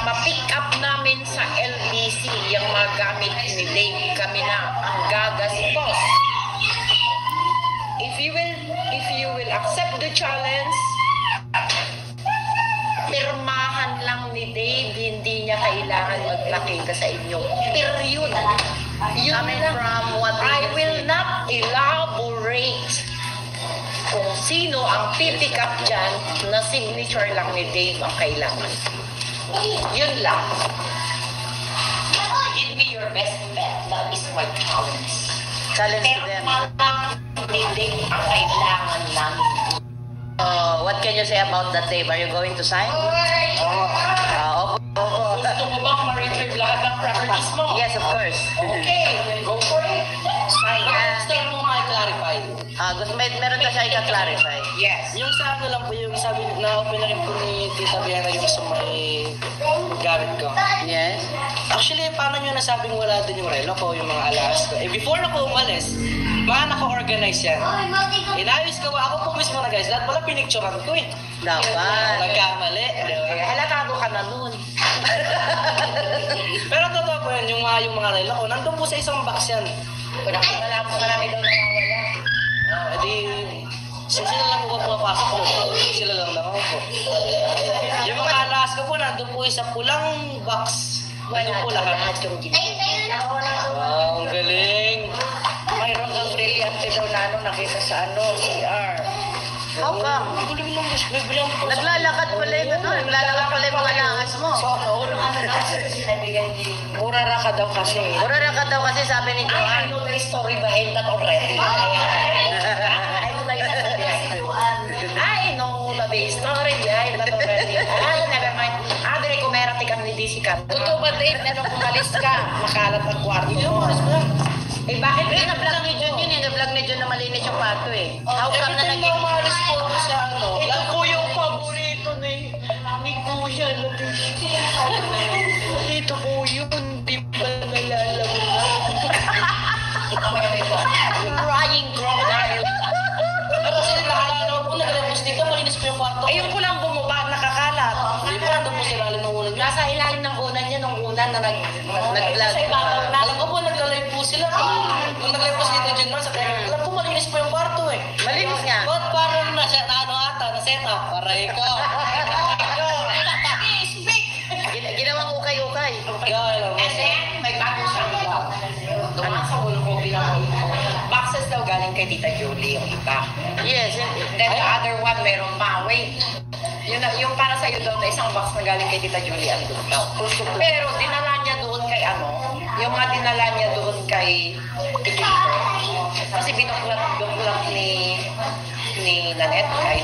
ma-pick up namin sa LBC yung mga gamit ni Dave, kami na ang gagaspos. If you will accept the challenge, pirmahan lang ni Dave, hindi niya kailangan magpakita sa inyo. Period. Coming from what I will not elaborate kung sino ang pipick up dyan na signature lang ni Dave ang kailangan. Yun lang. Give me your best bet. That is my challenge. Challenge to them. Ni Dave ang kailangan namin. What can you say about that, Dave? Are you going to sign? Opo. Gusto mo bang ma-retrieve lahat ng properties mo? Yes, of course. Okay, go for it. Sign. Gusto mo ma-clarify. Meron ka siya i-clarify. Yes. Yung sa ano lang po, yung sabi na open na rin po ni Tita Biana yung sa may gamit ko. Yes. Actually, paano nyo nasabing wala din yung relo ko, yung mga alas ko? Before ako umalis, naka-organize yan. Inayos ko, ako po mismo na guys, lahat pala pinicturean ko eh. Dapat. Nagkamali. Halatado ka na nun. Pero totoo po yan, yung mga relo ko, nandun po sa isang box yan. Wala marami daw nawawala. Edi, sila lang po pumapasok ko. Sila lang ako po. Yung mga alas ko po, nandun po sa pulang box. Nandun po lahat. Yung ginagawa. Wow, ang galing. Mayroon kang brilyante daw na nakita sa CR. How come? Naglalakad pala yung naglalakad pala yung mga langas mo. Murara ka daw kasi. Murara ka daw kasi sabi ni I Joanne. know the story behind that already. I know the story behind that already. Never mind. Adre, kumera tikang ni DC ka. Totoo ba, Dave, na nung umalis ka, makalat ang kwarto mo? Eh, bakit Hindi, na-vlog ni Jun yun eh. Na-vlog ni Jun na malinis yung pato eh. How come na Everything naging... na umalis po ako sa ano. ito po yung paborito ni Kuya. Ito po yun. Di ba nalalaman? Crying crocodile. Pero kasi naalala ko, naglabas dito, malinis po yung kwarto. Ayun ko lang bumaba, nakakalat. Hindi po, nandun po sa ilalim ng ulan. Nasa ilalim ng unan niya, nung unan na nag-vlog. Sa ibabaw na. Alam ko po, nagla-live po sila. Nung nag-live po si Tito Jun Man, sa kaya, alam po, malinis po yung kwarto eh. Malinis nga. Ba't parang na ano ata, na-set up? Para ikaw. Ginawang ukay-ukay. Alam mo. And then, may bago siyang vlog. Dumaan sa ulo ko, boxes daw galing kay Tita Julie, yung iba. Yes. Then the other one, meron pa. Wait. Yung para sa'yo daw na isang box na galing kay Tita Julie, andun daw. Pero dinala niya doon kay yung mga dinala niya doon kay Tito. Kasi binuklat ni Nanette, kay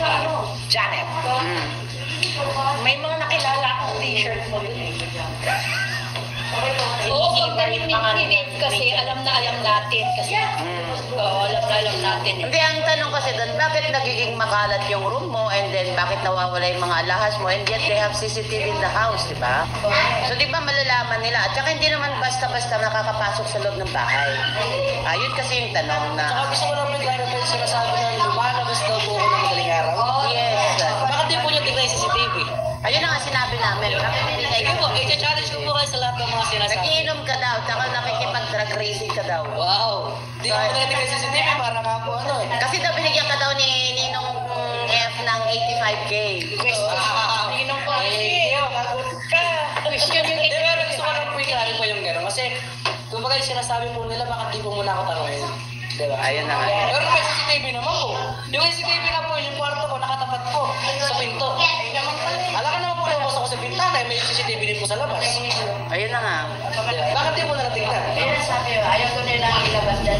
Janet. May mga nakilala akong t-shirt mo doon eh. Oo, pagdating ni Dave kasi alam natin kasi. Oo, alam natin. Hindi, ang tanong kasi doon, bakit nagiging makalat yung room mo and then bakit nawawala yung mga alahas mo and yet they have CCTV in the house, di ba? So, di ba malalaman nila? At saka hindi naman basta-basta nakakapasok sa loob ng bahay. Ayun kasi yung tanong na... Saka gusto ko lang mag-clarify yung sinasabi na lumalabas daw po ako ng madaling araw. Yes. Bakit di po niyo tignan yung CCTV? Ayun ang nga sinabi namin. Bakit hindi Sige kayo? po, i-challenge ko po kayo sa lahat ng mga sinasabi. Nagiinom ka daw, tsaka nakikipag-drug racing ka daw. Wow! Di ko po natin yung CCTV para nga po ano eh. Kasi daw binigyan ka daw ni Ninong F ng 85K. Ninong ko. Question yung pero gusto ko lang po i-clarify yung gano'n. Kasi, kumbaga yung sinasabi po nila, bakit di po muna ako tanongin? Diba? Ayun na nga. Pero may CCTV naman po. Yung CCTV na po, yung kwarto ko, nakatapat po sa pinto. Alam ka naman po, lumabas ako sa bintana, may CCTV din po sa labas. Ayun na nga. Bakit di po nakatingnan? Sabi, ayaw ko nila ilabas dyan.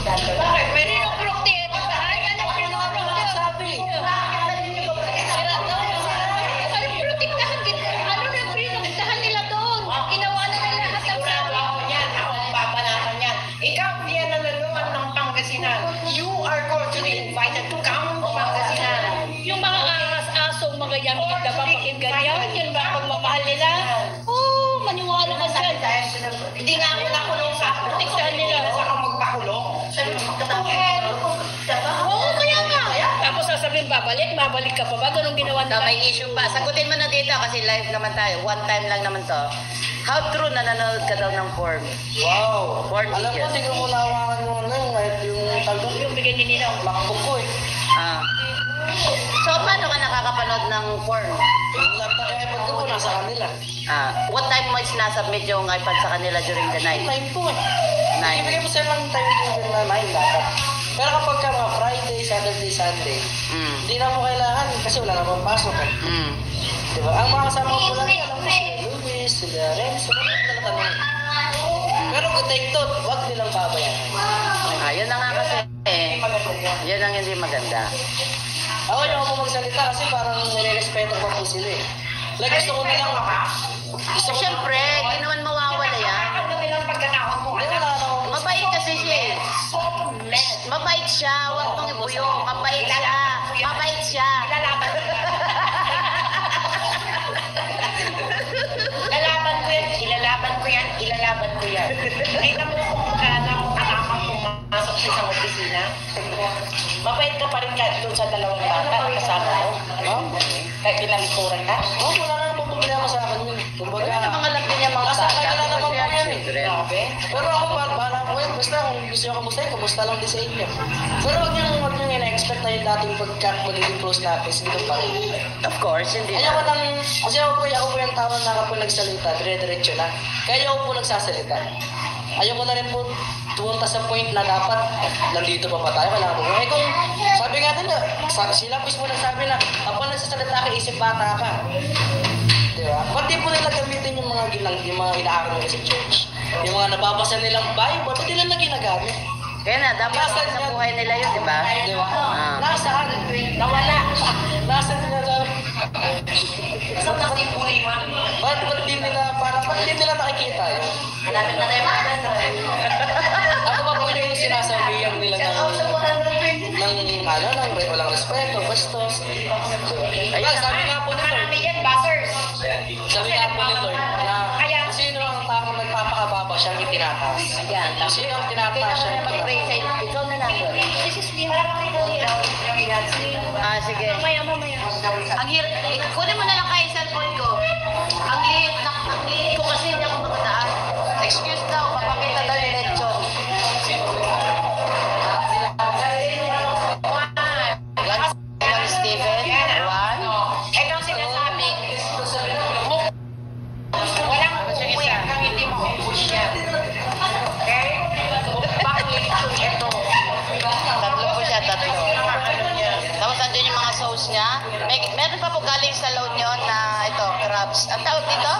Bakit? Pwede yung prokti. Bahay ka na Sabi. protektahan din. Ano na protektahan nila doon? Ginawa na nila lahat ng Sigurado ako niyan. Ako ang papanatan niyan. Ikaw, yan ang laluan ng Pangasinan. You are cordially invited to come to Pangasinan. yung mga ahas-asong mga yan, hindi ba pakinggan yan? Yan ba ang magmamahal nila? Oo, maniwala ka dyan. Hindi nga ako babalik ka pa ba? Ganun ginawa So, nila. may issue pa. Sagutin mo na dito kasi live naman tayo. One time lang naman to. How true na nanonood ka daw ng porn? Wow. Porn Alam mo, videos. hindi ko muna hawakan yung yung tagong Yung bigay ni Nina. MacBook ko eh. Ah. So, paano ka nakakapanood ng porn? Yung laptop yung iPad ko po nasa kanila. Ah. What time mo is nasubmit yung iPad sa kanila during the night? 9 po eh. 9. Ibigay mo sila ng time po na 9 dapat. Pero kapag ka mga Friday, Saturday, Sunday, Mm. hindi na mo kailangan kasi wala namang pasok eh. Mm. Diba? Ang mga kasama ko lang yan, alam mo sila Luis, sila Renzo, talatanong. Pero good take to, huwag nilang babayaran. Ah, yun na nga kasi eh. Yun ang hindi maganda. Ako yung ako magsalita kasi parang nire-respeto ko po sila eh. Like gusto ko nilang, gusto ko Siyempre, hindi naman mawawala yan. Ano nilang pagkanaon mo? Hindi, wala na akong Mabait kasi siya eh. Mabait siya, huwag mong ibuyo. Mabait siya. Mabait siya. Ilalaban ko yan. Ilalaban ko yan. Ilalaban ko yan. Ilalaban ko yan. Nakita mo kung anak ang pumasok sa isang opisina. Mabait ka pa rin doon sa dalawang bata. Kasama mo. No? Kahit pinalikuran ka. oh, wala na namang problema sa akin yun. Kumbaga, Wala namang alam din yung mga nasa bata. kanila naman po yan eh. Children. Grabe. Pero ako, bahala ko yan. Basta kung gusto nyo kamustahin, kamusta lang din sa inyo. Pero wag nyo ina-expect na yung dating pagkat magiging close natin. Hindi pa rin. Of course, hindi Ayaw ko na. lang, kasi ako po yung tao na kapag nagsalita, dire-diretso na. Kaya ako po nagsasalita. Ayaw ko na rin po tumunta sa point na dapat nandito pa ba tayo, kailangan mo. Eh kung sabi nga nila, sila mismo nagsabi na kapag nagsasalita ka, isip bata ka. Di ba? Ba't di po nila gamitin yung mga inaaral nila sa church? Yung mga nababasa nilang Bible, ba't di nila ginagamit? Kaya na, dapat sa buhay nila yun, di ba? Di ba? Ah. Nasaan? Nawala. Nasaan nila na? Saan na si Puli mo? Ba't di nila nakikita yun? Malapit na tayo mga Ako ba po yung sinasabihan nila ng walang respeto, bastos. Ayun, sabi nga po nito, Marami yan, buzzers. sabi nga po nito, na kung sino ang taong nagpapakababa siyang itinataas. Ayan, Kung sino ang tinataas siyang mag-pray sa ikaw na lang. This is Nina. Ah, sige. Mamaya. Ang hirap, kunin mo na lang kayo cellphone ko. Ang liit ko kasi hindi ako makataas. Excuse daw, papakita daw yung lechon. Lang Steven, one. Ito ang sinasabi. Walang umuwi hanggang hindi mo push yan. Okay? Bakit ito? Tatlo po siya, tatlo. Tapos andun yung mga sauce niya. Meron pa po galing sa load nyo na ito, crabs. Ang tawag dito?